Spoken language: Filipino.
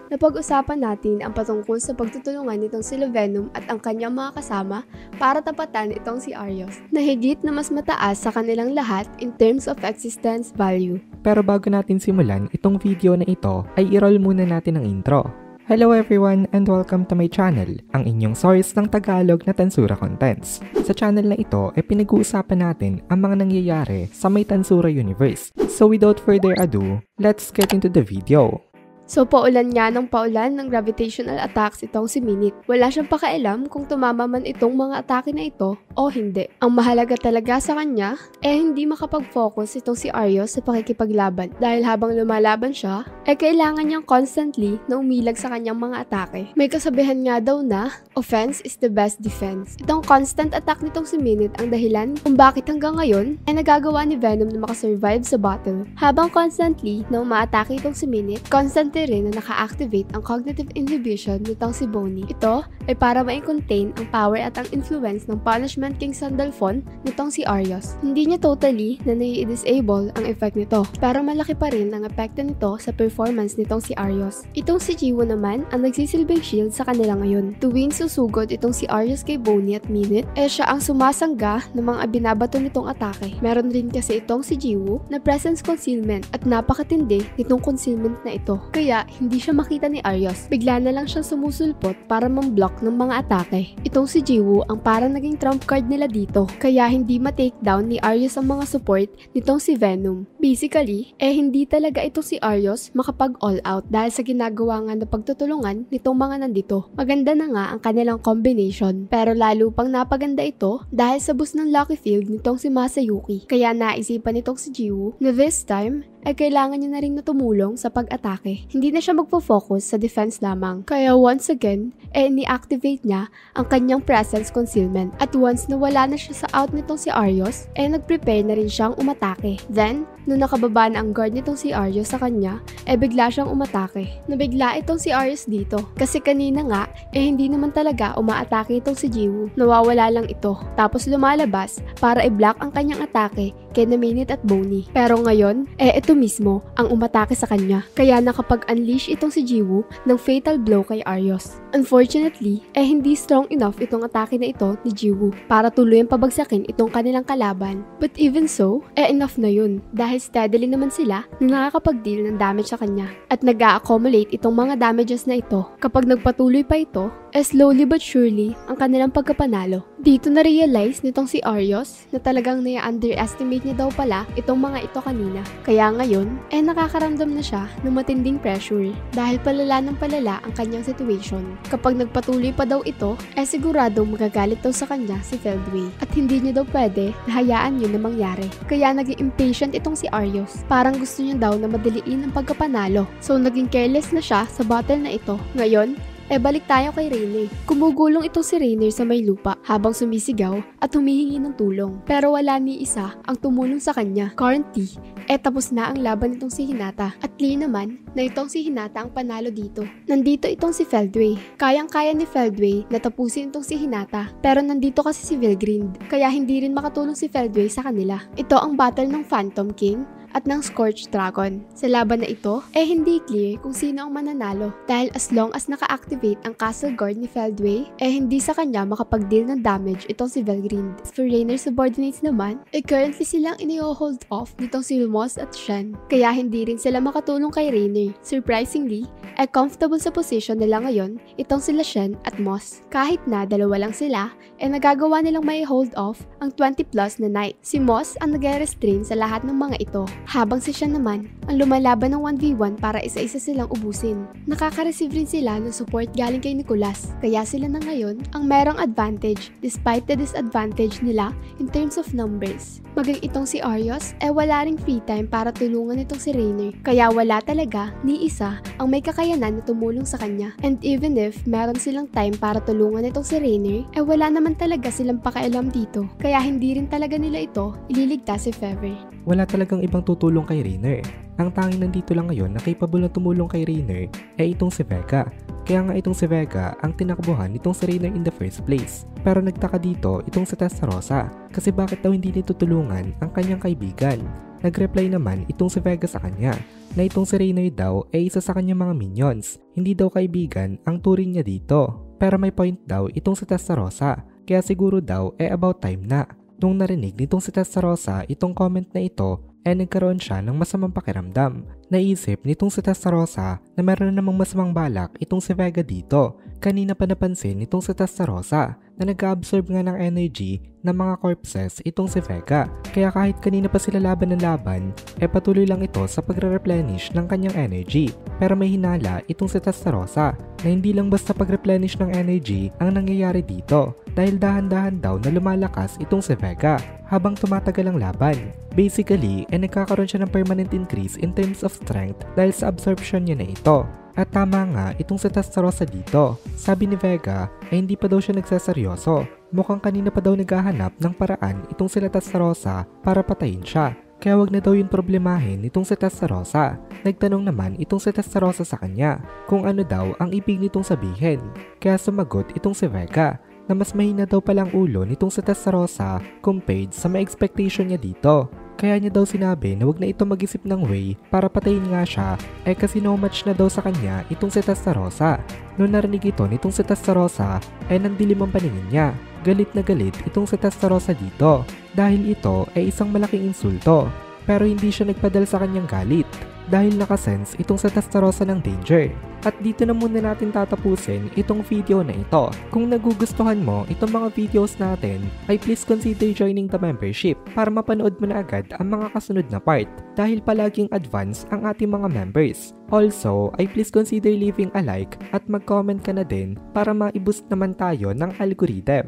napag-usapan natin ang patungkol sa pagtutulungan nitong si Venom at ang kanyang mga kasama para tapatan itong si Arios, na higit na mas mataas sa kanilang lahat in terms of existence value. Pero bago natin simulan itong video na ito, ay i-roll muna natin ang intro. Hello everyone and welcome to my channel, ang inyong source ng Tagalog na Tansura Contents. Sa channel na ito ay pinag-uusapan natin ang mga nangyayari sa may Tansura universe. So without further ado, let's get into the video. So paulan nga ng paulan ng gravitational attacks itong si Minute. Wala siyang pakialam kung tumama man itong mga atake na ito o hindi. Ang mahalaga talaga sa kanya hindi makapag-focus itong si Arios sa pakikipaglaban dahil habang lumalaban siya kailangan niyang constantly na umilag sa kanyang mga atake. May kasabihan nga daw na offense is the best defense. Itong constant attack nitong si Minute ang dahilan kung bakit hanggang ngayon nagagawa ni Venom na makasurvive sa battle. Habang constantly na umaatake itong si Minute, constantly rin na naka-activate ang cognitive inhibition nitong si Bonnie. Ito ay para ma-contain ang power at ang influence ng Punishment King Sandalphon nitong si Arios. Hindi niya totally na nai-disable ang effect nito, pero malaki pa rin ang epekto nito sa performance nitong si Arios. Itong si Jiwoo naman ang nagsisilbing shield sa kanila ngayon. Tuwing susugod itong si Arios kay Bonnie at Minute, siya ang sumasangga ng mga binabato nitong atake. Meron rin kasi itong si Jiwoo na presence concealment at napakatindi nitong concealment na ito. Kaya hindi siya makita ni Arios. Bigla na lang siyang sumusulpot para mam-block ng mga atake. Itong si Jiwoo ang parang naging trump card nila dito. Kaya hindi ma-takedown ni Arios ang mga support nitong si Venom. Basically, hindi talaga itong si Arios makapag-all out dahil sa ginagawa nga na pagtutulungan nitong mga nandito. Maganda na nga ang kanilang combination. Pero lalo pang napaganda ito dahil sa boost ng Lucky Field nitong si Masayuki. Kaya naisipan nitong si Jiwoo na this time kailangan niya na rin na tumulong sa pag-atake. Hindi na siya magpo-focus sa defense lamang. Kaya once again, ni-activate niya ang kanyang presence concealment. At once na wala na siya sa out nitong si Arios, nag-prepare na rin siyang umatake. Then, nung nakababa na ang guard nitong si Arios sa kanya, bigla siyang umatake. Nabigla itong si Arios dito. Kasi kanina nga, hindi naman talaga umaatake itong si Jiwoo. Nawawala lang ito. Tapos lumalabas para i-block ang kanyang atake kay Minute at Bonnie. Pero ngayon, ito mismo ang umatake sa kanya. Kaya nakapag-unleash itong si Jiwoo ng fatal blow kay Arios. Unfortunately, hindi strong enough itong atake na ito ni Jiwoo para tuluyang pabagsakin itong kanilang kalaban. But even so, enough na yun dahil steadily naman sila na nakakapag-deal ng damage sa kanya. At nag-a-accumulate itong mga damages na ito. Kapag nagpatuloy pa ito, slowly but surely ang kanilang pagkapanalo. Dito na-realize nitong si Arios na talagang na-underestimate niya daw pala itong mga ito kanina. Kaya ngayon, nakakaramdam na siya ng matinding pressure dahil palala ng palala ang kanyang situation. Kapag nagpatuloy pa daw ito, siguradong magagalit daw sa kanya si Feldway at hindi niya daw pwede na hayaan yun na mangyari. Kaya naging impatient itong si Arios. Parang gusto niya daw na madaliin ang pagkapanalo. So naging careless na siya sa battle na ito. Ngayon, balik tayo kay Rainer. Kumugulong itong si Rainer sa may lupa habang sumisigaw at humihingi ng tulong. Pero wala ni isa ang tumulong sa kanya. Currently, tapos na ang laban nitong si Hinata. At clear naman na itong si Hinata ang panalo dito. Nandito itong si Feldway. Kayang-kaya ni Feldway na tapusin itong si Hinata. Pero nandito kasi si Vilgrind. Kaya hindi rin makatulong si Feldway sa kanila. Ito ang battle ng Phantom King at ng Scorched Dragon. Sa laban na ito, hindi clear kung sino ang mananalo dahil as long as naka-activate ang Castle Guard ni Feldway, hindi sa kanya makapag-deal ng damage itong si Vilgrind. For Rainer subordinates naman, currently silang ino-hold off nitong si Moss at Shen. Kaya hindi rin sila makatulong kay Rainer. Surprisingly, comfortable sa position nila ngayon itong sila Shen at Moss. Kahit na dalawa lang sila, nagagawa nilang may hold off ang 20 plus na knight. Si Moss ang nag-restrain sa lahat ng mga ito. Habang si Shen naman, ang lumalaban ng 1v1 para isa-isa silang ubusin. Nakaka-receive rin sila ng support galing kay Nicolas, kaya sila na ngayon ang merong advantage despite the disadvantage nila in terms of numbers. Maging itong si Arios, wala ring free time para tulungan itong si Rainer, kaya wala talaga ni isa ang may kakayanan na tumulong sa kanya. And even if meron silang time para tulungan itong si Rainer, wala naman talaga silang pakialam dito, kaya hindi rin talaga nila ito ililigtas if ever. Wala talagang ibang tutulong kay Rainer. Ang tanging nandito lang ngayon na capable na tumulong kay Rainer itong si Vega. Kaya nga itong si Vega ang tinakbuhan nitong si Rainer in the first place. Pero nagtaka dito itong si Testarossa kasi bakit daw hindi nitutulungan ang kanyang kaibigan. Nag-reply naman itong si Vega sa kanya na itong si Reynoy daw ay isa sa kanyang mga minions, hindi daw kaibigan ang turing niya dito. Pero may point daw itong si Testarossa, kaya siguro daw about time na. Nung narinig nitong si Testarossa itong comment na ito, nagkaroon siya ng masamang pakiramdam. Naisip nitong si Testarossa na meron namang masamang balak itong si Vega dito. Kanina pa napansin nitong si Testarossa na nag-absorb nga ng energy ng mga corpses itong si Vega. Kaya kahit kanina pa sila laban ng laban, patuloy lang ito sa pagre-replenish ng kanyang energy. Pero may hinala itong si Testarossa na hindi lang basta pag-replenish ng energy ang nangyayari dito, dahil dahan-dahan daw na lumalakas itong si Vega habang tumatagal ang laban. Basically, nagkakaroon siya ng permanent increase in terms of strength dahil sa absorption niya na ito. At tama nga itong si Testarossa dito. Sabi ni Vega ay hindi pa daw siya nagsaseryoso. Mukhang kanina pa daw naghahanap ng paraan itong si Testarossa para patayin siya. Kaya wag na daw yung problemahin itong si Testarossa. Nagtanong naman itong si Testarossa sa kanya kung ano daw ang ibig nitong sabihin. Kaya sumagot itong si Vega na mas mahina daw palang ulo nitong si Testarossa compared sa may expectation niya dito. Kaya niya daw sinabi na wag na ito mag-isip ng way para patayin nga siya kasi no match na daw sa kanya itong si Testarossa. Noong narinig ito nitong si Testarossa nandilim ang paningin niya. Galit na galit itong si Testarossa dito dahil ito ay isang malaking insulto. Pero hindi siya nagpadal sa kanyang galit dahil nakasense itong si Testarossa ng danger. At dito na muna natin tatapusin itong video na ito. Kung nagugustuhan mo itong mga videos natin, ay please consider joining the membership para mapanood mo na agad ang mga kasunod na part dahil palaging advance ang ating mga members. Also, ay please consider leaving a like at mag-comment ka na din para ma-boost naman tayo ng algorithm.